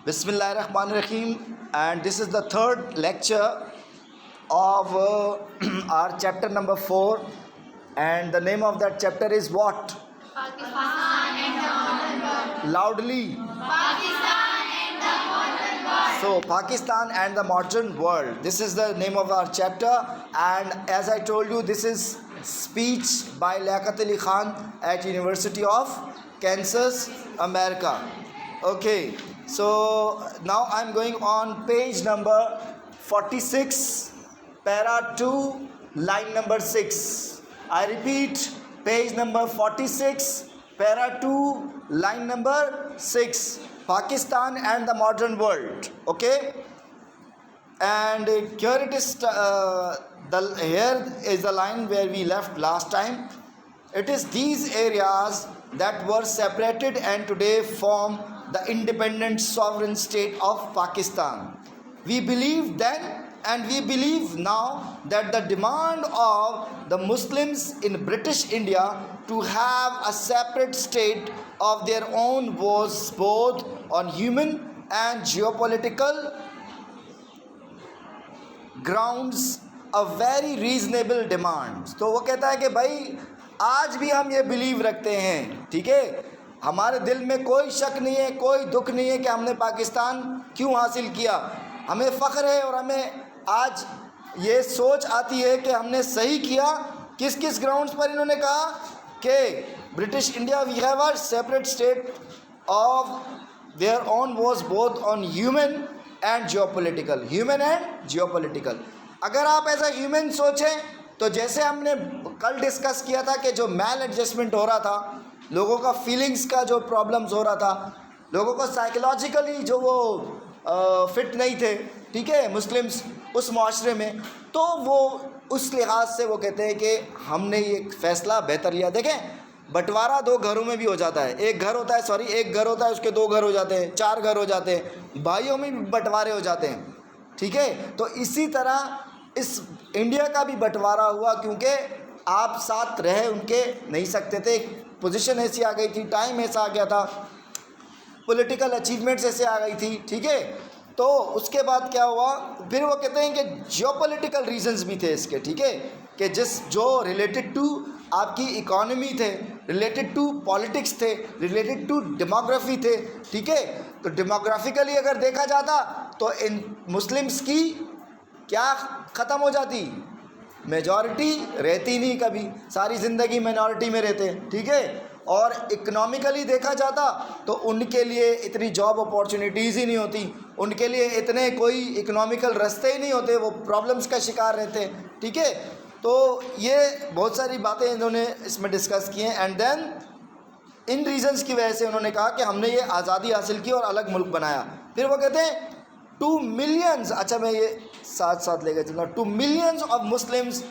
Bismillahirrahmanirrahim, and this is the third lecture of our chapter number 4, and the name of that chapter is what? Pakistan and the modern world. Loudly. Pakistan and the modern world. So, Pakistan and the modern world. This is the name of our chapter, and as I told you, this is speech by Liaquat Ali Khan at University of Kansas, America. Okay, so now I'm going on page number 46, para 2, line number 6. I repeat, page number 46, para 2, line number 6. Pakistan and the modern world. Okay, and here it is. Here is the line where we left last time. It is these areas that were separated and today form the independent sovereign state of Pakistan. We believed then and we believe now that the demand of the Muslims in British India to have a separate state of their own was both on human and geopolitical grounds a very reasonable demand. तो वो कहता है कि भाई आज भी हम ये बिलीव रखते हैं, ठीक है, हमारे दिल में कोई शक नहीं है, कोई दुख नहीं है कि हमने पाकिस्तान क्यों हासिल किया. हमें फ़ख्र है और हमें आज ये सोच आती है कि हमने सही किया. किस किस ग्राउंड्स पर इन्होंने कहा कि British India we have a separate state of their own was both on human and geopolitical. Human and geopolitical. अगर आप ऐसा ह्यूमन सोचें तो जैसे हमने कल डिस्कस किया था कि जो मैल एडजस्टमेंट हो रहा था, लोगों का फीलिंग्स का जो प्रॉब्लम्स हो रहा था, लोगों को साइकोलॉजिकली जो वो फिट नहीं थे, ठीक है, मुस्लिम्स उस माशरे में, तो वो उस लिहाज से वो कहते हैं कि हमने ये फ़ैसला बेहतर लिया. देखें, बंटवारा दो घरों में भी हो जाता है. एक घर होता है, एक घर होता है, उसके दो घर हो जाते हैं, चार घर हो जाते हैं, भाइयों में भी बंटवारे हो जाते हैं, ठीक है. तो इसी तरह इस इंडिया का भी बंटवारा हुआ क्योंकि आप साथ रह उनके नहीं सकते थे. पोजीशन ऐसी आ गई थी, टाइम ऐसा आ गया था, पॉलिटिकल अचीवमेंट्स ऐसे आ गई थी, ठीक है. तो उसके बाद क्या हुआ, फिर वो कहते हैं कि जियोपॉलिटिकल रीजंस भी थे इसके, ठीक है, कि जो रिलेटेड टू आपकी इकोनॉमी थे, रिलेटेड टू पॉलिटिक्स थे, रिलेटेड टू डेमोग्राफी थे, ठीक है. तो डेमोग्राफिकली अगर देखा जाता तो इन मुस्लिम्स की क्या ख़त्म हो जाती, मेजॉरिटी रहती नहीं, कभी सारी ज़िंदगी माइनॉरिटी में रहते, ठीक है. और इकोनॉमिकली देखा जाता तो उनके लिए इतनी जॉब अपॉर्चुनिटीज़ ही नहीं होती, उनके लिए इतने कोई इकोनॉमिकल रास्ते ही नहीं होते, वो प्रॉब्लम्स का शिकार रहते, ठीक है. तो ये बहुत सारी बातें इन्होंने इसमें डिस्कस की हैं. एंड देन इन रीजंस की वजह से उन्होंने कहा कि हमने ये आज़ादी हासिल की और अलग मुल्क बनाया. फिर वो कहते हैं 2 मिलियंस, अच्छा मैं ये साथ साथ लेकर चलूँगा, 2 millions of Muslims,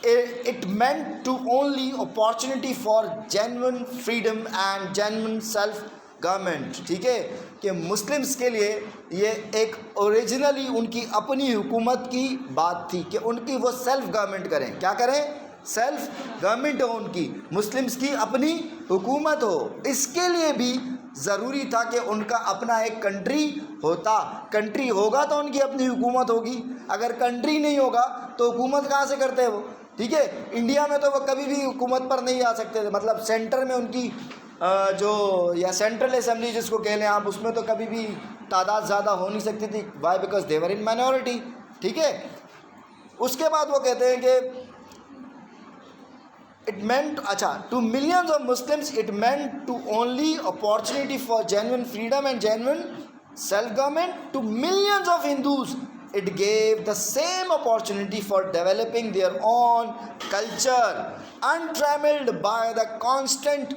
it meant to only opportunity for genuine freedom and genuine self government, ठीक है, कि मुस्लिम्स के लिए ये एक ओरिजिनली उनकी अपनी हुकूमत की बात थी कि उनकी वो सेल्फ गवर्नमेंट करें. क्या करें? सेल्फ गवर्नमेंट हो उनकी, मुस्लिम्स की अपनी हुकूमत हो. इसके लिए भी ज़रूरी था कि उनका अपना एक कंट्री होता. कंट्री होगा तो उनकी अपनी हुकूमत होगी, अगर कंट्री नहीं होगा तो हुकूमत कहाँ से करते हैं वो, ठीक है. इंडिया में तो वो कभी भी हुकूमत पर नहीं आ सकते थे, मतलब सेंटर में उनकी जो या सेंट्रल असेंबली जिसको कह लें आप, उसमें तो कभी भी तादाद ज़्यादा हो नहीं सकती थी. Why? Because they were in minority, ठीक है. उसके बाद वो कहते हैं कि it meant, अच्छा, to millions of Muslims it meant to only opportunity for genuine freedom and genuine self-government. To millions of Hindus it gave the same opportunity for developing their own culture, untrammeled by the constant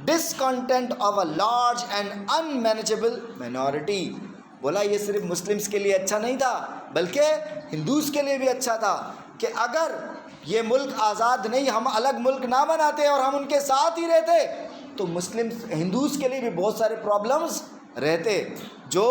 discontent of a large and unmanageable minority. बोला ये सिर्फ Muslims के लिए अच्छा नहीं था बल्कि Hindus के लिए भी अच्छा था कि अगर ये मुल्क आज़ाद नहीं, हम अलग मुल्क ना बनाते और हम उनके साथ ही रहते तो मुस्लिम हिंदूज़ के लिए भी बहुत सारे प्रॉब्लम्स रहते, जो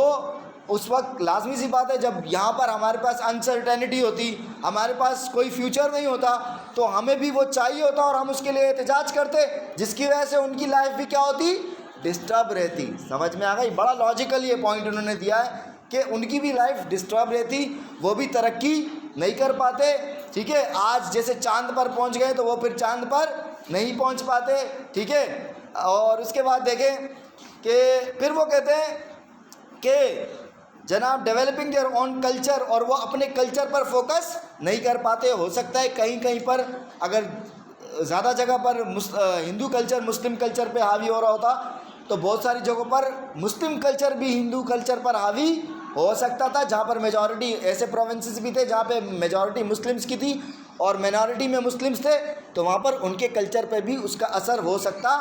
उस वक्त लाजमी सी बात है जब यहाँ पर हमारे पास अनसर्टेनिटी होती, हमारे पास कोई फ्यूचर नहीं होता, तो हमें भी वो चाहिए होता और हम उसके लिए एहतजाज करते, जिसकी वजह से उनकी लाइफ भी क्या होती, डिस्टर्ब रहती। समझ में आ गई? बड़ा लॉजिकल ये पॉइंट उन्होंने दिया है कि उनकी भी लाइफ डिस्टर्ब रहती, वो भी तरक्की नहीं कर पाते। ठीक है, आज जैसे चांद पर पहुंच गए तो वो फिर चांद पर नहीं पहुंच पाते। ठीक है, और उसके बाद देखें कि फिर वो कहते हैं कि जनाब डेवलपिंग देयर ओन कल्चर, और वो अपने कल्चर पर फोकस नहीं कर पाते। हो सकता है कहीं कहीं पर अगर ज़्यादा जगह पर हिंदू कल्चर मुस्लिम कल्चर पे हावी हो रहा होता तो बहुत सारी जगहों पर मुस्लिम कल्चर भी हिंदू कल्चर पर हावी हो सकता था, जहाँ पर मेजॉरिटी ऐसे प्रोविंसेस भी थे जहाँ पे मेजॉरिटी मुस्लिम्स की थी और माइनॉरिटी में मुस्लिम्स थे, तो वहाँ पर उनके कल्चर पे भी उसका असर हो सकता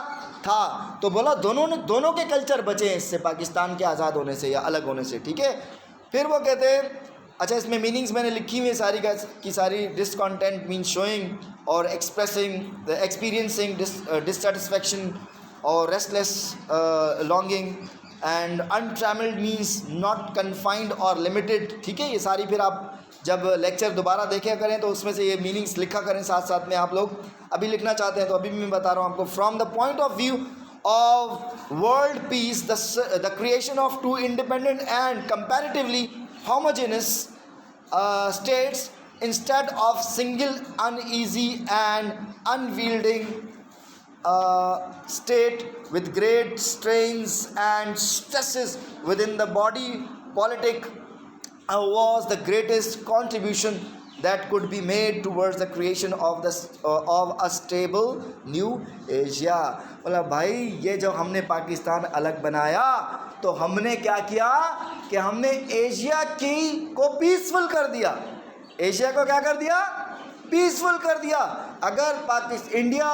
था। तो बोला दोनों के कल्चर बचे हैं इससे, पाकिस्तान के आज़ाद होने से या अलग होने से। ठीक है, फिर वो कहते हैं, अच्छा इसमें मीनिंग्स मैंने लिखी हुई है सारी की सारी। डिसकंटेंट मीन शोइंग और एक्सप्रेसिंग द एक्सपीरियंसिंग डिससेटिस्फैक्शन और restless longing and untravelled means not confined और लिमिटेड। ठीक है, ये सारी फिर आप जब लेक्चर दोबारा देखा करें तो उसमें से ये मीनिंग्स लिखा करें साथ साथ में। आप लोग अभी लिखना चाहते हैं तो अभी भी मैं बता रहा हूँ आपको। From the point of view of world peace the creation of two independent and comparatively homogeneous states instead of single uneasy and unwielding state with great strains and stresses within the body politic was the greatest contribution that could be made towards the creation of a stable new Asia। बोला भाई ये जो हमने पाकिस्तान अलग बनाया तो हमने क्या किया कि हमने एशिया को पीसफुल कर दिया। एशिया को क्या कर दिया? पीसफुल कर दिया। अगर इंडिया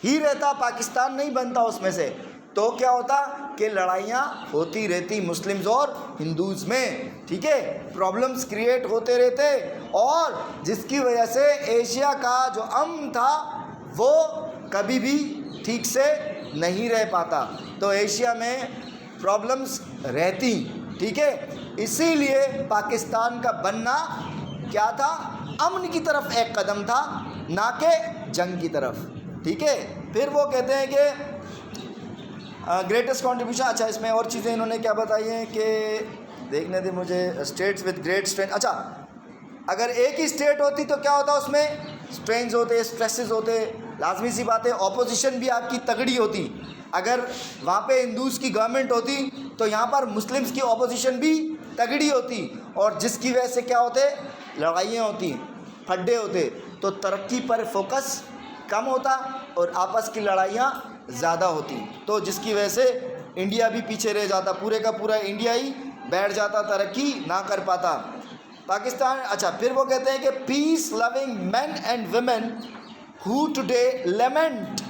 ही रहता, पाकिस्तान नहीं बनता उसमें से, तो क्या होता कि लड़ाइयाँ होती रहती मुस्लिम्स और हिंदूज़ में। ठीक है, प्रॉब्लम्स क्रिएट होते रहते और जिसकी वजह से एशिया का जो अमन था वो कभी भी ठीक से नहीं रह पाता। तो एशिया में प्रॉब्लम्स रहती। ठीक है, इसीलिए पाकिस्तान का बनना क्या था? अमन की तरफ एक कदम था, ना कि जंग की तरफ। ठीक है, फिर वो कहते हैं कि ग्रेटेस्ट कंट्रीब्यूशन। अच्छा इसमें और चीज़ें इन्होंने क्या बताई हैं कि देखने दे मुझे। States with great strength. अच्छा अगर एक ही स्टेट होती तो क्या होता? उसमें स्ट्रेंस होते, स्ट्रेसेस होते, लाजमी सी बात है। ऑपोजिशन भी आपकी तगड़ी होती। अगर वहाँ पे हिंदूज़ की गवर्नमेंट होती तो यहाँ पर मुस्लिम्स की ऑपोजिशन भी तगड़ी होती और जिसकी वजह से क्या होते? लड़ाइयाँ होती, फड्डे होते, तो तरक्की पर फोकस कम होता और आपस की लड़ाइयाँ ज़्यादा होती, तो जिसकी वजह से इंडिया भी पीछे रह जाता। पूरे का पूरा इंडिया ही बैठ जाता, तरक्की ना कर पाता पाकिस्तान। अच्छा फिर वो कहते हैं कि peace loving man and women who today lament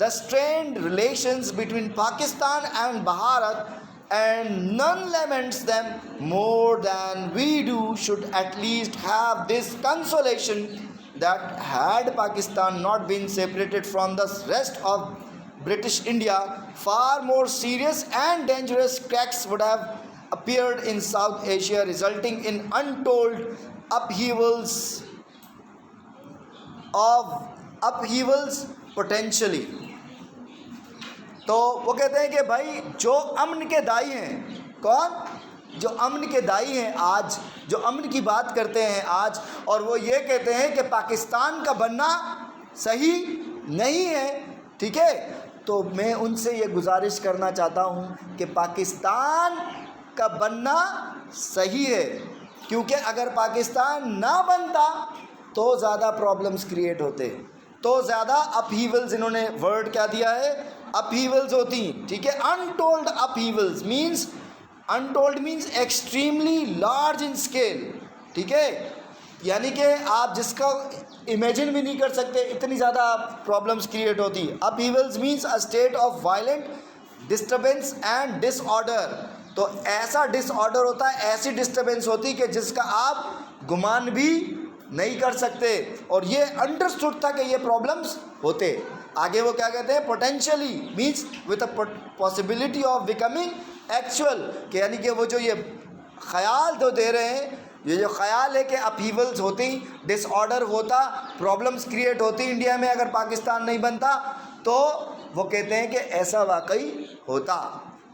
the strained relations between Pakistan and Bharat, and none laments them more than we do, should at least have this consolation that had Pakistan not been separated from the rest of British India, far more serious and dangerous cracks would have appeared in South Asia, resulting in untold upheavals potentially. तो वो कहते हैं कि भाई जो अमन के दाई हैं, कौन? जो अमन के दाई हैं आज, जो अमन की बात करते हैं आज, और वो ये कहते हैं कि पाकिस्तान का बनना सही नहीं है। ठीक है, तो मैं उनसे ये गुजारिश करना चाहता हूँ कि पाकिस्तान का बनना सही है, क्योंकि अगर पाकिस्तान ना बनता तो ज़्यादा प्रॉब्लम्स क्रिएट होते, तो ज़्यादा अपहीवल्स, इन्होंने वर्ड क्या दिया है? अपहीवल्स होती। ठीक है, untold upheavals means, untold means extremely large in scale. ठीक है, यानी कि आप जिसका इमेजिन भी नहीं कर सकते, इतनी ज़्यादा प्रॉब्लम्स क्रिएट होती। Upheavals means a state of violent disturbance and disorder. तो ऐसा डिसऑर्डर होता है, ऐसी डिस्टर्बेंस होती कि जिसका आप गुमान भी नहीं कर सकते, और ये अंडरस्टूड था कि ये प्रॉब्लम्स होते। आगे वो क्या कहते हैं? Potentially means with a possibility of becoming actual, कि यानी कि वो जो ये ख्याल तो दे रहे हैं, ये जो ख्याल है कि अपहीवल्स होती, डिसऑर्डर होता, प्रॉब्लम्स क्रिएट होती इंडिया में अगर पाकिस्तान नहीं बनता, तो वो कहते हैं कि ऐसा वाकई होता।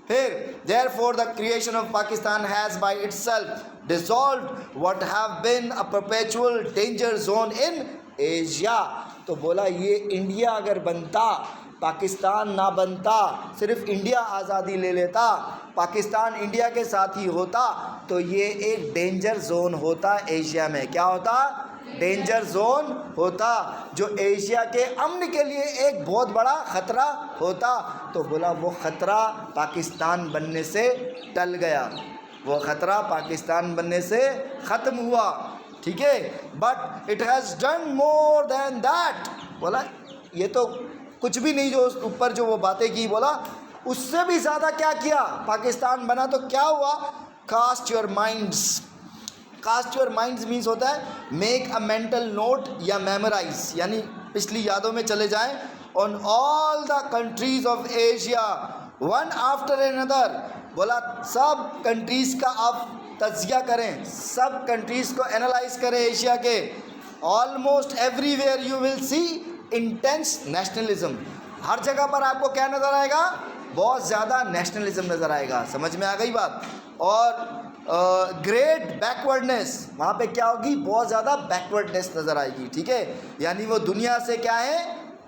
फिर therefore the creation of Pakistan has by itself dissolved what have been a perpetual danger zone in Asia। तो बोला ये इंडिया अगर बनता, पाकिस्तान ना बनता, सिर्फ इंडिया आज़ादी ले लेता, पाकिस्तान इंडिया के साथ ही होता, तो ये एक डेंजर जोन होता एशिया में। क्या होता? डेंजर जोन होता, जो एशिया के अमन के लिए एक बहुत बड़ा ख़तरा होता। तो बोला वो ख़तरा पाकिस्तान बनने से टल गया, वो ख़तरा पाकिस्तान बनने से ख़त्म हुआ, ठीक है। But it has done more than that. बोला ये तो कुछ भी नहीं, जो ऊपर जो वो बातें की, बोला उससे भी ज़्यादा क्या किया। पाकिस्तान बना तो क्या हुआ? Cast your minds. Cast your minds means होता है मेक अ मेंटल नोट या मेमोराइज, यानी पिछली यादों में चले जाएं। On all the countries of Asia one after another. बोला सब कंट्रीज़ का आप तज्जिया करें, सब कंट्रीज़ को एनालाइज करें एशिया के। Almost everywhere you will see intense nationalism. हर जगह पर आपको क्या नज़र आएगा? बहुत ज़्यादा नेशनलिज्म नज़र आएगा। समझ में आ गई बात? और ग्रेट बैकवर्डनेस, वहाँ पे क्या होगी? बहुत ज़्यादा बैकवर्डनेस नज़र आएगी, ठीक है। यानी वो दुनिया से क्या है?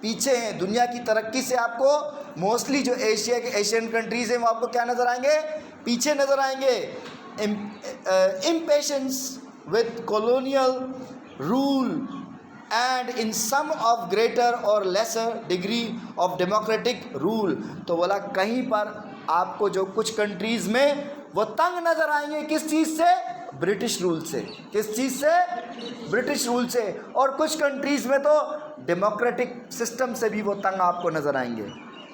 पीछे हैं। दुनिया की तरक्की से आपको मोस्टली जो एशिया के एशियन कंट्रीज़ हैं वो आपको क्या नज़र आएंगे? पीछे नज़र आएंगे। Impatience with colonial rule and in some of greater or lesser degree of democratic rule. तो बोला कहीं पर आपको जो कुछ कंट्रीज़ में वो तंग नज़र आएंगे, किस चीज़ से? ब्रिटिश रूल से। किस चीज़ से? ब्रिटिश रूल से। और कुछ कंट्रीज़ में तो डेमोक्रेटिक सिस्टम से भी वो तंग आपको नज़र आएंगे।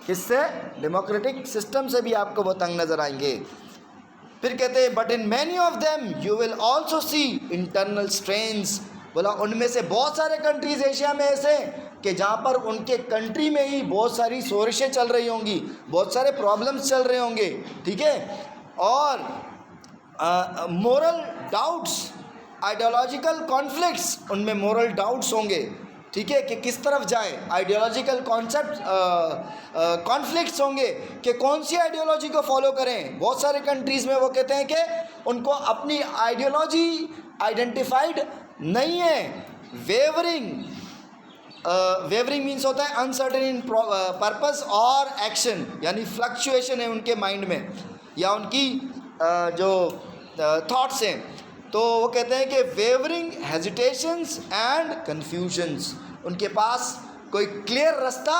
किससे? डेमोक्रेटिक सिस्टम से भी आपको वो तंग नज़र आएंगे। फिर कहते हैं but in many of them you will also see internal strains. बोला उनमें से बहुत सारे कंट्रीज़ एशिया में ऐसे कि जहाँ पर उनके कंट्री में ही बहुत सारी शोरिशें चल रही होंगी, बहुत सारे प्रॉब्लम्स चल रहे होंगे, ठीक है। और मोरल डाउट्स, आइडियोलॉजिकल कॉन्फ्लिक्ट्स, उनमें मोरल डाउट्स होंगे, ठीक है, कि किस तरफ जाएं। आइडियोलॉजिकल कॉन्सेप्ट कॉन्फ्लिक्ट्स होंगे कि कौन सी आइडियोलॉजी को फॉलो करें। बहुत सारे कंट्रीज़ में वो कहते हैं कि उनको अपनी आइडियोलॉजी आइडेंटिफाइड नहीं है। वेवरिंग मीन्स होता है अनसर्टेन इन पर्पस और एक्शन, यानी फ्लक्चुएशन है उनके माइंड में या उनकी जो थॉट्स हैं। तो वो कहते हैं कि वेवरिंग, हेजिटेशंस एंड कन्फ्यूजन्स, उनके पास कोई क्लियर रास्ता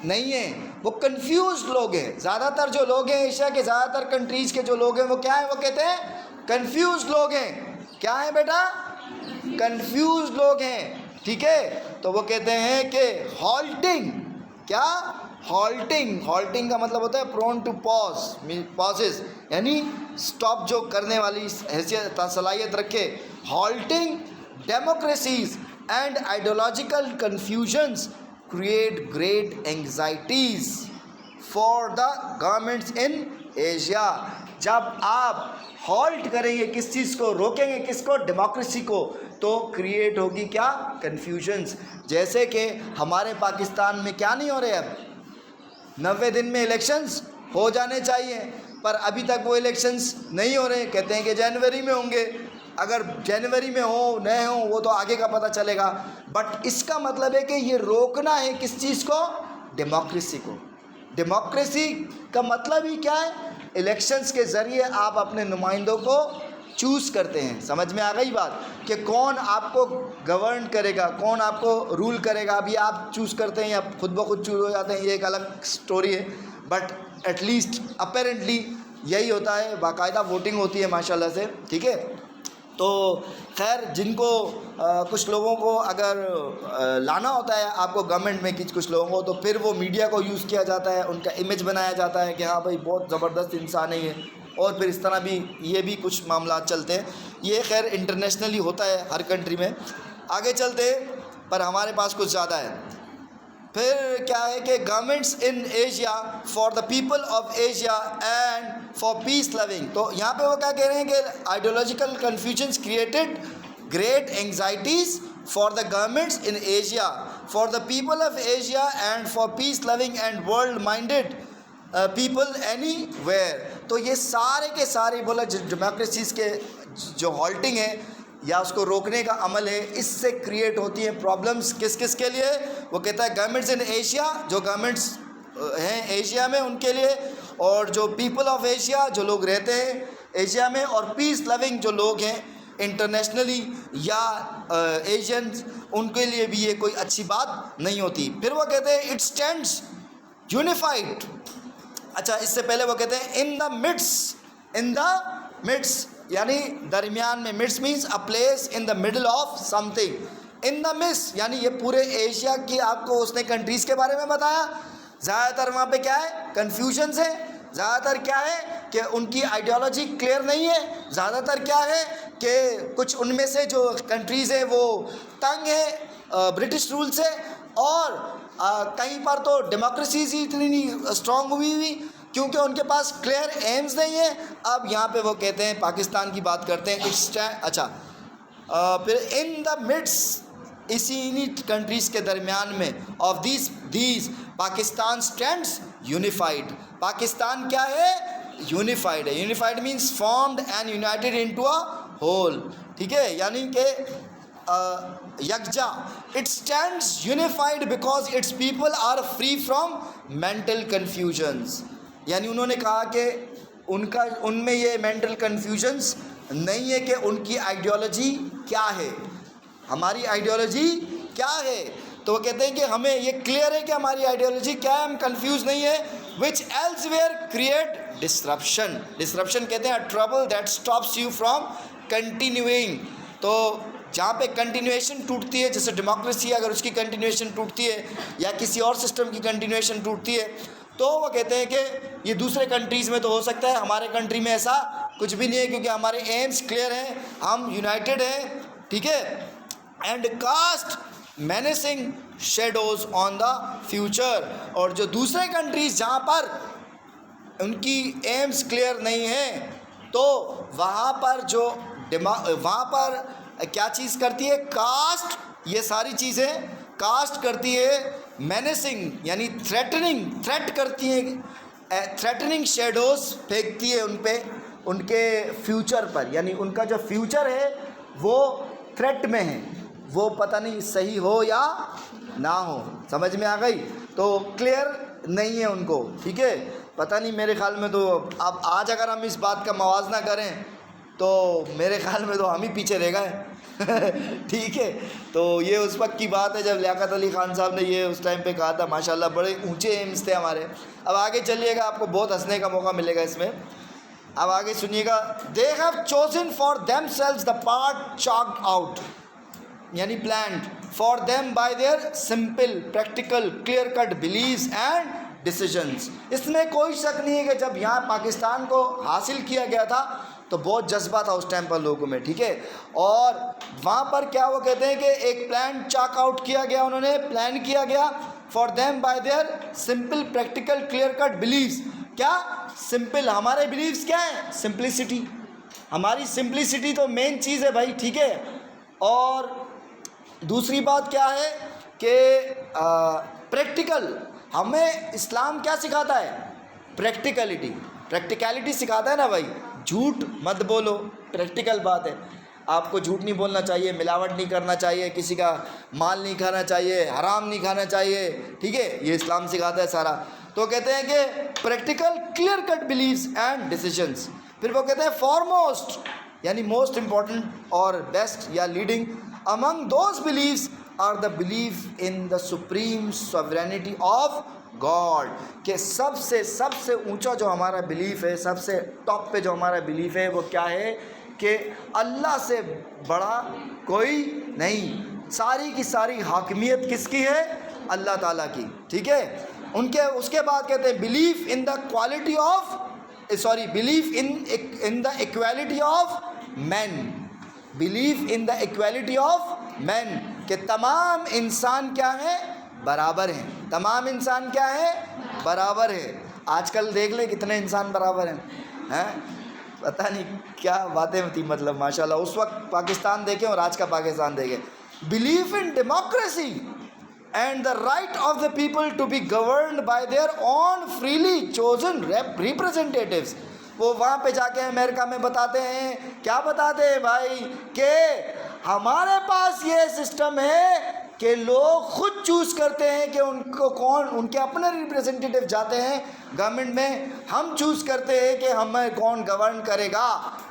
नहीं है, वो कन्फ्यूज्ड लोग हैं। ज़्यादातर जो लोग हैं एशिया के ज़्यादातर कंट्रीज़ के जो लोग हैं वो क्या हैं? वो कहते हैं कन्फ्यूज्ड लोग हैं। क्या हैं बेटा? कन्फ्यूज्ड लोग हैं, ठीक है। तो वो कहते हैं कि हॉल्टिंग, क्या? हॉल्टिंग का मतलब होता है प्रोन टू पॉजेस, यानी स्टॉप जो करने वाली हैसियत सलाहियत रखे। Halting democracies and ideological confusions create great anxieties for the governments in Asia. जब आप हॉल्ट करेंगे, किस चीज़ को रोकेंगे? किसको? डेमोक्रेसी को। तो क्रिएट होगी क्या? कन्फ्यूजन्स। जैसे कि हमारे पाकिस्तान में क्या नहीं हो रहे, अब 90 दिन में इलेक्शंस हो जाने चाहिए, पर अभी तक वो इलेक्शंस नहीं हो रहे। कहते हैं कि जनवरी में होंगे। अगर जनवरी में हो न हो वो तो आगे का पता चलेगा, बट इसका मतलब है कि ये रोकना है किस चीज़ को? डेमोक्रेसी को। डेमोक्रेसी का मतलब ही क्या है? इलेक्शंस के ज़रिए आप अपने नुमाइंदों को चूज़ करते हैं। समझ में आ गई बात कि कौन आपको गवर्न करेगा, कौन आपको रूल करेगा। अभी आप चूज़ करते हैं या खुद ब खुद चूज़ हो जाते हैं, ये एक अलग स्टोरी है, बट एटलीस्ट अपेरेंटली यही होता है। बाकायदा वोटिंग होती है माशाल्लाह से, ठीक है। तो खैर जिनको कुछ लोगों को अगर लाना होता है आपको गवर्नमेंट में, कुछ लोगों को, तो फिर वो मीडिया को यूज़ किया जाता है, उनका इमेज बनाया जाता है कि हाँ भाई बहुत ज़बरदस्त इंसान है ये, और फिर इस तरह भी ये भी कुछ मामला चलते हैं। ये खैर इंटरनेशनली होता है हर कंट्री में। आगे चलते, पर हमारे पास कुछ ज़्यादा है। फिर क्या है कि governments in Asia for the people of Asia and for peace loving. तो यहाँ पे वो क्या कह रहे हैं कि ideological confusions created great anxieties for the governments in Asia, for the people of Asia and for peace loving and world minded people anywhere. तो ये सारे के सारे बोला डेमोक्रेसीज़ के जो हॉल्टिंग है या उसको रोकने का अमल है, इससे क्रिएट होती हैं प्रॉब्लम्स किस किस के लिए. वो कहता है गवर्नमेंट्स इन एशिया, जो गवर्नमेंट्स हैं एशिया में उनके लिए, और जो पीपल ऑफ एशिया जो लोग रहते हैं एशिया में, और पीस लविंग जो लोग हैं इंटरनेशनली या एशियंस, उनके लिए भी ये कोई अच्छी बात नहीं होती. फिर वो कहते हैं इट स्टैंड्स यूनिफाइड. अच्छा, इससे पहले वो कहते हैं इन द मिड्स यानी दरमियान में. Midst means a place in the middle of something. In the midst यानी ये पूरे एशिया की आपको उसने कंट्रीज़ के बारे में बताया. ज़्यादातर वहाँ पे क्या है, कन्फ्यूजन्स है. ज़्यादातर क्या है कि उनकी आइडियोलॉजी क्लियर नहीं है. ज़्यादातर क्या है कि कुछ उनमें से जो कंट्रीज़ है वो तंग है ब्रिटिश रूल से, और कहीं पर तो डेमोक्रेसीज ही इतनी नहीं स्ट्रॉन्ग हुई क्योंकि उनके पास क्लियर एम्स नहीं है. अब यहाँ पे वो कहते हैं पाकिस्तान की बात करते हैं इट्स. अच्छा, फिर इन द मिड्स, इसी कंट्रीज़ के दरमियान में of these Pakistan stands unified. Pakistan क्या है, यूनिफाइड है. Unified means formed and united into a whole. ठीक है, यानी कि यकजा. It stands unified because its people are free from mental confusions. यानी उन्होंने कहा कि उनमें ये मेंटल कन्फ्यूजन्स नहीं है कि उनकी आइडियोलॉजी क्या है, हमारी आइडियोलॉजी क्या है. तो वो कहते हैं कि हमें ये क्लियर है कि हमारी आइडियोलॉजी क्या है, हम कंफ्यूज नहीं है. विच एल्सवेयर क्रिएट डिस्रप्शन. डिस्रप्शन कहते हैं trouble that stops you from continuing. तो जहाँ पे कंटिन्यूएशन टूटती है, जैसे डेमोक्रेसी अगर उसकी कंटिन्यूएशन टूटती है या किसी और सिस्टम की कंटिन्यूएशन टूटती है, तो वो कहते हैं कि ये दूसरे कंट्रीज़ में तो हो सकता है, हमारे कंट्री में ऐसा कुछ भी नहीं है क्योंकि हमारे एम्स क्लियर हैं, हम यूनाइटेड हैं. ठीक है, and cast menacing shadows on the future. और जो दूसरे कंट्रीज़ जहाँ पर उनकी एम्स क्लियर नहीं है, तो वहाँ पर क्या चीज़ करती है, कास्ट. ये सारी चीज़ें कास्ट करती है. मैनेसिंग यानी थ्रेट करती है, थ्रेटनिंग शेडोज फेंकती है उन पे, उनके फ्यूचर पर. यानी उनका जो फ्यूचर है वो थ्रेट में है, वो पता नहीं सही हो या ना हो. समझ में आ गई. तो क्लियर नहीं है उनको. ठीक है, पता नहीं, मेरे ख्याल में तो अब आज अगर हम इस बात का मवाजना करें तो मेरे ख्याल में तो हम ही पीछे रह गए. ठीक है, तो ये उस वक्त की बात है जब लियाकत अली ख़ान साहब ने ये उस टाइम पे कहा था. माशाल्लाह बड़े ऊंचे एम्स थे हमारे. अब आगे चलिएगा, आपको बहुत हंसने का मौका मिलेगा इसमें. अब आगे सुनिएगा. They have chosen for themselves the part chalked out, यानी planned for them by their simple practical clear cut beliefs and decisions. इसमें कोई शक नहीं है कि जब यहाँ पाकिस्तान को हासिल किया गया था तो बहुत जज्बा था उस टाइम पर लोगों में. ठीक है, और वहाँ पर क्या वो कहते हैं कि एक प्लान चॉक आउट किया गया, उन्होंने प्लान किया गया for them by their simple practical clear cut beliefs. क्या सिंपल, हमारे बिलीव्स क्या है, सिंप्लिसिटी. हमारी सिंप्लिसिटी तो मेन चीज़ है भाई. ठीक है, और दूसरी बात क्या है कि प्रैक्टिकल. हमें इस्लाम क्या सिखाता है, प्रैक्टिकलिटी सिखाता है ना भाई. झूठ मत बोलो, प्रैक्टिकल बात है. आपको झूठ नहीं बोलना चाहिए, मिलावट नहीं करना चाहिए, किसी का माल नहीं खाना चाहिए, हराम नहीं खाना चाहिए. ठीक है, ये इस्लाम सिखाता है सारा. तो कहते हैं कि practical clear cut beliefs and decisions. फिर वो कहते हैं फॉरमोस्ट यानी मोस्ट इम्पॉर्टेंट और बेस्ट या leading among those beliefs are the belief in the supreme sovereignty of God. के सबसे ऊंचा जो हमारा बिलीफ है, सबसे टॉप पे जो हमारा बिलीफ है वो क्या है कि अल्लाह से बड़ा कोई नहीं. सारी की सारी हाकिमियत किसकी है, अल्लाह ताला की. ठीक है, उसके बाद कहते हैं belief in the quality of belief in the equality of man. Belief in the equality of man कि तमाम इंसान क्या है, बराबर हैं. तमाम इंसान क्या है, बराबर है. आजकल देख ले कितने इंसान बराबर हैं, पता नहीं क्या बातें थी. मतलब माशाल्लाह उस वक्त पाकिस्तान देखें और आज का पाकिस्तान देखें. belief in democracy and the right of the people to be governed by their own freely chosen representatives. वो वहाँ पे जाके अमेरिका में बताते हैं, क्या बताते हैं भाई, कि हमारे पास ये सिस्टम है कि लोग खुद चूज़ करते हैं कि उनको कौन, उनके अपने रिप्रेजेंटेटिव जाते हैं गवर्नमेंट में, हम चूज़ करते हैं कि हमें कौन गवर्न करेगा,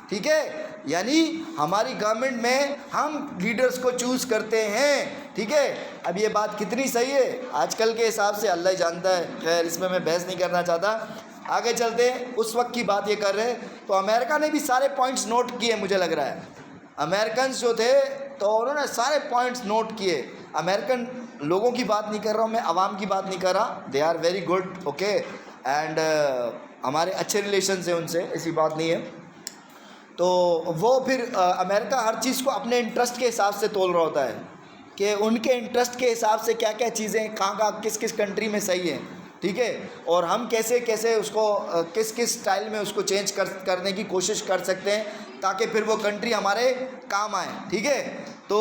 ठीक है। यानी हमारी गवर्नमेंट में हम लीडर्स को चूज़ करते हैं, ठीक है। अब ये बात कितनी सही है आजकल के हिसाब से अल्लाह ही जानता है, खैर इसमें मैं बहस नहीं करना चाहता। आगे चलते हैं, उस वक्त की बात ये कर रहे हैं, तो अमेरिका ने भी सारे पॉइंट्स नोट किए, मुझे लग रहा है अमेरिकन्स जो थे तो उन्होंने सारे पॉइंट्स नोट किए। अमेरिकन लोगों की बात नहीं कर रहा हूँ मैं, आवाम की बात नहीं कर रहा, they are very good, okay, and हमारे अच्छे रिलेशन है उनसे, ऐसी बात नहीं है। तो वो फिर अमेरिका हर चीज़ को अपने इंटरेस्ट के हिसाब से तोल रहा होता है कि उनके इंटरेस्ट के हिसाब से क्या क्या चीज़ें कहाँ किस किस कंट्री में सही हैं, ठीक है, और हम कैसे कैसे उसको किस किस स्टाइल में उसको चेंज करने की कोशिश कर सकते हैं ताकि फिर वो कंट्री हमारे काम आए, ठीक है। तो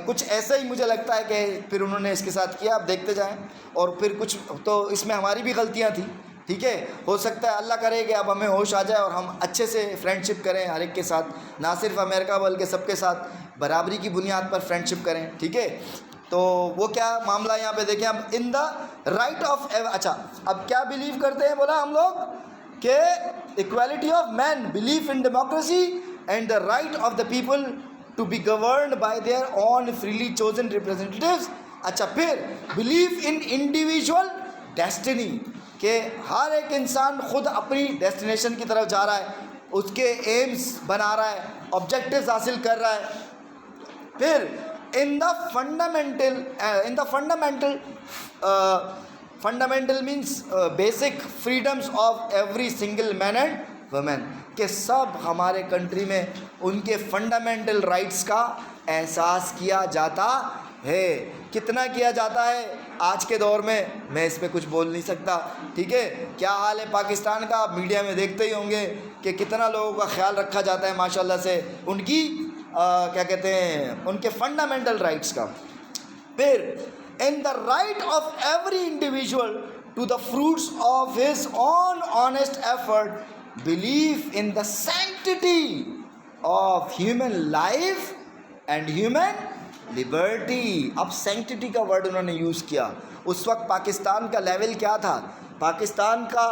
कुछ ऐसा ही मुझे लगता है कि फिर उन्होंने इसके साथ किया, आप देखते जाएं, और फिर कुछ तो इसमें हमारी भी गलतियां थी, ठीक है। हो सकता है अल्लाह करे कि अब हमें होश आ जाए और हम अच्छे से फ्रेंडशिप करें हर एक के साथ, ना सिर्फ अमेरिका बल्कि सबके साथ बराबरी की बुनियाद पर फ्रेंडशिप करें, ठीक है। तो वो क्या मामला यहाँ पे देखें, अब इन द राइट ऑफ, अच्छा अब क्या बिलीव करते हैं, बोला हम लोग कि equality of man, belief in democracy and the right of the people to be governed by their own freely chosen representatives. अच्छा, फिर बिलीव इन इंडिविजुअल डेस्टिनी, कि हर एक इंसान खुद अपनी डेस्टिनेशन की तरफ जा रहा है, उसके एम्स बना रहा है, ऑब्जेक्टिव्स हासिल कर रहा है। फिर in the fundamental means basic freedoms of every single man and women, कि सब हमारे कंट्री में उनके फंडामेंटल राइट्स का एहसास किया जाता है। कितना किया जाता है आज के दौर में, मैं इस पर कुछ बोल नहीं सकता, ठीक है। क्या हाल है पाकिस्तान का, आप मीडिया में देखते ही होंगे कि कितना लोगों का ख्याल रखा जाता है माशाल्लाह से उनकी क्या कहते हैं, उनके फंडामेंटल राइट्स का। फिर in the right of every individual to the fruits of his own honest effort, believe in the sanctity of human life and human liberty. अब सैंक्टिटी का वर्ड उन्होंने यूज़ किया। उस वक्त पाकिस्तान का लेवल क्या था, पाकिस्तान का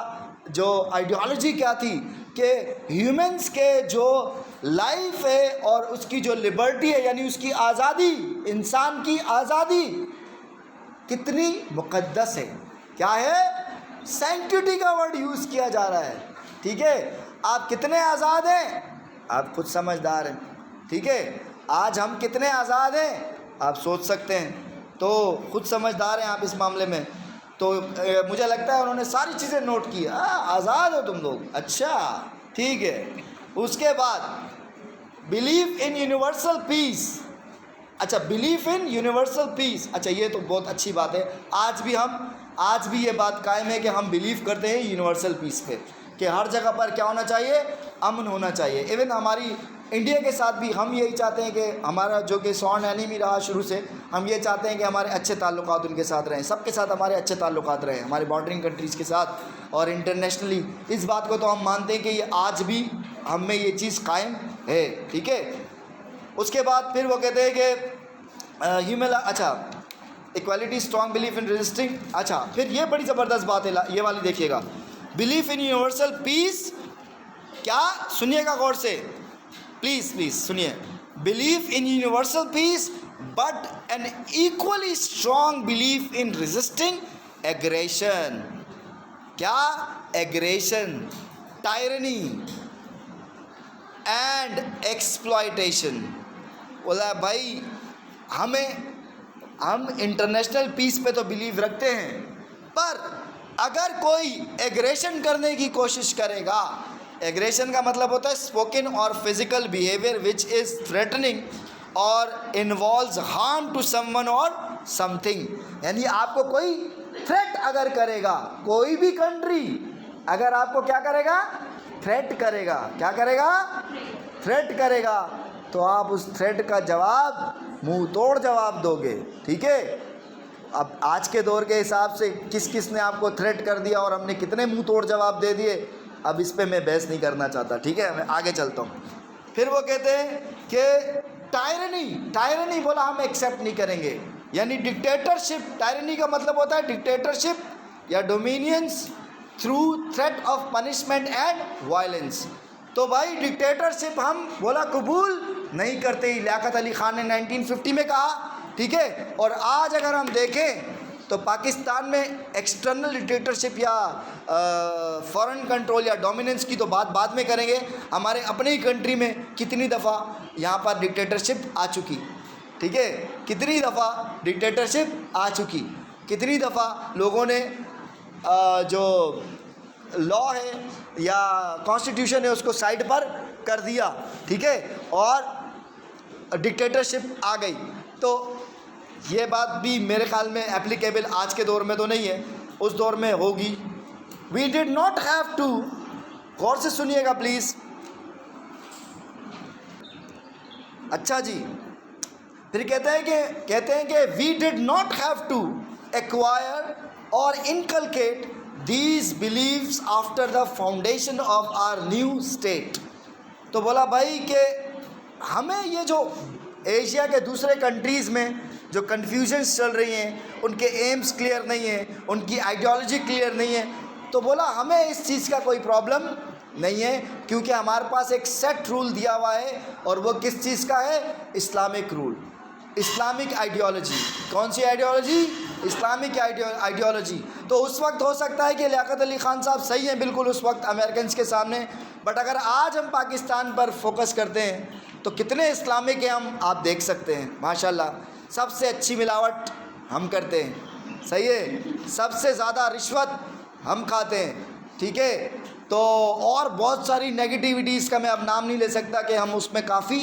जो आइडियोलॉजी क्या थी कि ह्यूमंस के जो लाइफ है और उसकी जो लिबर्टी है, यानी उसकी आज़ादी, इंसान की आज़ादी कितनी मुक़द्दस है। क्या है, सैंक्टिटी का वर्ड यूज़ किया जा रहा है, ठीक है। आप कितने आज़ाद हैं, आप खुद समझदार हैं, ठीक है। आज हम कितने आज़ाद हैं आप सोच सकते हैं, तो खुद समझदार हैं आप इस मामले में। तो मुझे लगता है उन्होंने सारी चीज़ें नोट की, आज़ाद हो तुम लोग, अच्छा ठीक है। उसके बाद बिलीव इन यूनिवर्सल पीस, अच्छा बिलीव इन यूनिवर्सल पीस, अच्छा ये तो बहुत अच्छी बात है। आज भी ये बात कायम है कि हम बिलीव करते हैं यूनिवर्सल पीस पे, कि हर जगह पर क्या होना चाहिए, अमन होना चाहिए। इवन हमारी इंडिया के साथ भी हम यही चाहते हैं कि हमारा जो कि सॉन एनिमी रहा शुरू से, हम ये चाहते हैं कि हमारे अच्छे ताल्लुकात उनके साथ रहें, सबके साथ हमारे अच्छे ताल्लुकात रहें, हमारे बॉर्डरिंग कंट्रीज़ के साथ और इंटरनेशनली। इस बात को तो हम मानते हैं कि ये आज भी हम में ये चीज़ कायम है, ठीक है। उसके बाद फिर वो कहते हैं कि ह्यूमन, अच्छा equality, strong belief in resisting. अच्छा फिर ये बड़ी ज़बरदस्त बात है, ये वाली देखिएगा, बिलीफ इन यूनिवर्सल पीस। क्या, सुनिएगा गौर से, प्लीज़ सुनिए, believe in universal peace but N equally strong belief in resisting aggression. क्या, एग्रेशन, टायरनी एंड एक्सप्लॉयटेशन। बोला भाई हम इंटरनेशनल पीस पे तो बिलीव रखते हैं, पर अगर कोई एग्रेशन करने की कोशिश करेगा, एग्रेशन का मतलब होता है स्पोकन और physical behaviour which is threatening और इन्वॉल्व्स हार्म टू समवन और समथिंग, यानी आपको कोई थ्रेट अगर करेगा, कोई भी कंट्री अगर आपको क्या करेगा, थ्रेट करेगा, क्या करेगा, थ्रेट करेगा, तो आप उस थ्रेट का जवाब मुंह तोड़ जवाब दोगे, ठीक है। अब आज के दौर के हिसाब से किस किस ने आपको थ्रेट कर दिया और हमने कितने मुंह तोड़ जवाब दे दिए, अब इस पे मैं बहस नहीं करना चाहता, ठीक है। मैं आगे चलता हूँ। फिर वो कहते हैं कि टायरनी बोला हम एक्सेप्ट नहीं करेंगे, यानी डिक्टेटरशिप। टायरनी का मतलब होता है डिक्टेटरशिप या dominions through threat of punishment and violence. तो भाई डिक्टेटरशिप हम बोला कबूल नहीं करते। लियाकत अली ख़ान ने 1950 में कहा, ठीक है। और आज अगर हम देखें तो पाकिस्तान में एक्सटर्नल डिक्टेटरशिप या फॉरेन कंट्रोल या डोमिनेंस की तो बात बाद में करेंगे। हमारे अपने ही कंट्री में कितनी दफ़ा यहाँ पर डिक्टेटरशिप आ चुकी, ठीक है। कितनी दफ़ा डिक्टेटरशिप आ चुकी, कितनी दफ़ा लोगों ने जो लॉ है या कॉन्स्टिट्यूशन है उसको साइड पर कर दिया, ठीक है, और डिक्टेटरशिप आ गई। तो ये बात भी मेरे ख्याल में एप्लीकेबल आज के दौर में तो नहीं है, उस दौर में होगी। We did not have to, गौर से सुनिएगा प्लीज़। अच्छा जी, फिर कहते हैं कि we did not have to acquire or inculcate these beliefs after the foundation of our new state. तो बोला भाई कि हमें ये जो एशिया के दूसरे कंट्रीज़ में जो कन्फ्यूजन्स चल रही हैं, उनके एम्स क्लियर नहीं हैं, उनकी आइडियोलॉजी क्लियर नहीं है, तो बोला हमें इस चीज़ का कोई प्रॉब्लम नहीं है, क्योंकि हमारे पास एक सेट रूल दिया हुआ है। और वो किस चीज़ का है? Islamic rule, Islamic ideology. कौन सी आइडियोलॉजी? Islamic ideology. तो उस वक्त हो सकता है कि लियाकत अली ख़ान साहब सही हैं बिल्कुल उस वक्त अमेरिकन के सामने, बट अगर आज हम पाकिस्तान पर फोकस करते हैं तो कितने इस्लामिक हैं हम, आप देख सकते हैं माशाल्लाह। सबसे अच्छी मिलावट हम करते हैं, सही है, सबसे ज़्यादा रिश्वत हम खाते हैं, ठीक है। तो और बहुत सारी नेगेटिविटीज़ का मैं अब नाम नहीं ले सकता कि हम उसमें काफ़ी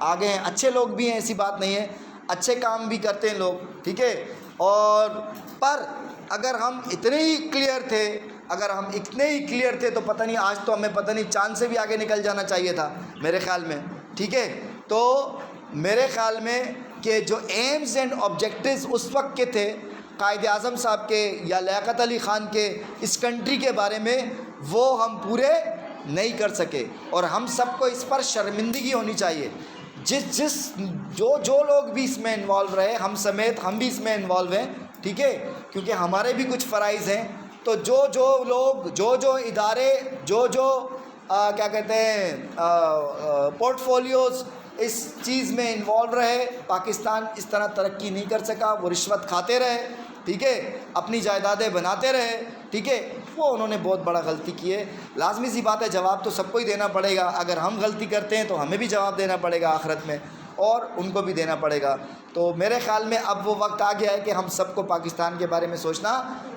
आगे हैं। अच्छे लोग भी हैं, ऐसी बात नहीं है, अच्छे काम भी करते हैं लोग, ठीक है। और पर अगर हम इतने ही क्लियर थे, तो पता नहीं आज तो हमें पता नहीं चांद से भी आगे निकल जाना चाहिए था मेरे ख़्याल में, ठीक है। तो मेरे ख़्याल में कि जो एम्स एंड ऑब्जेक्टिव्स उस वक्त के थे कायद आज़म साहब के या लियाकत अली ख़ान के इस कंट्री के बारे में, वो हम पूरे नहीं कर सके। और हम सबको इस पर शर्मिंदगी होनी चाहिए। जो लोग भी इसमें इन्वॉल्व रहे, हम समेत हम भी इसमें इन्वॉल्व हैं, ठीक है, क्योंकि हमारे भी कुछ फ़राइज़ हैं। तो जो लोग जो इदारे क्या कहते हैं पोर्टफोलियोज़ इस चीज़ में इन्वॉल्व रहे, पाकिस्तान इस तरह तरक्की नहीं कर सका। वो रिश्वत खाते रहे, ठीक है, अपनी जायदादें बनाते रहे, ठीक है, वो उन्होंने बहुत बड़ा गलती की है। लाजमी सी बात है, जवाब तो सबको ही देना पड़ेगा। अगर हम गलती करते हैं तो हमें भी जवाब देना पड़ेगा आखिरत में, और उनको भी देना पड़ेगा। तो मेरे ख़्याल में अब वो वक्त आ गया है कि हम सबको पाकिस्तान के बारे में सोचना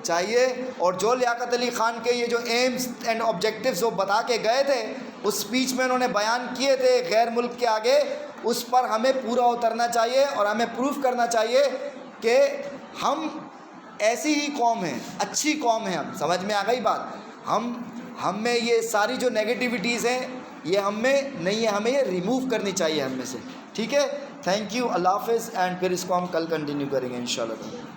चाहिए। और जो लियाकत अली ख़ान के ये जो एम्स एंड ऑब्जेक्टिव्स वो बता के गए थे, उस स्पीच में उन्होंने बयान किए थे गैर मुल्क के आगे, उस पर हमें पूरा उतरना चाहिए और हमें प्रूफ करना चाहिए कि हम ऐसी ही कौम हैं, अच्छी कौम है। हम समझ में आ गई बात? हम में ये सारी जो नेगेटिविटीज़ हैं ये हम में नहीं है, हमें ये रिमूव करनी चाहिए हम में से, ठीक है। थैंक यू, अल्लाह हाफ़िज़। एंड फिर इसको हम कल कंटिन्यू करेंगे इंशाल्लाह।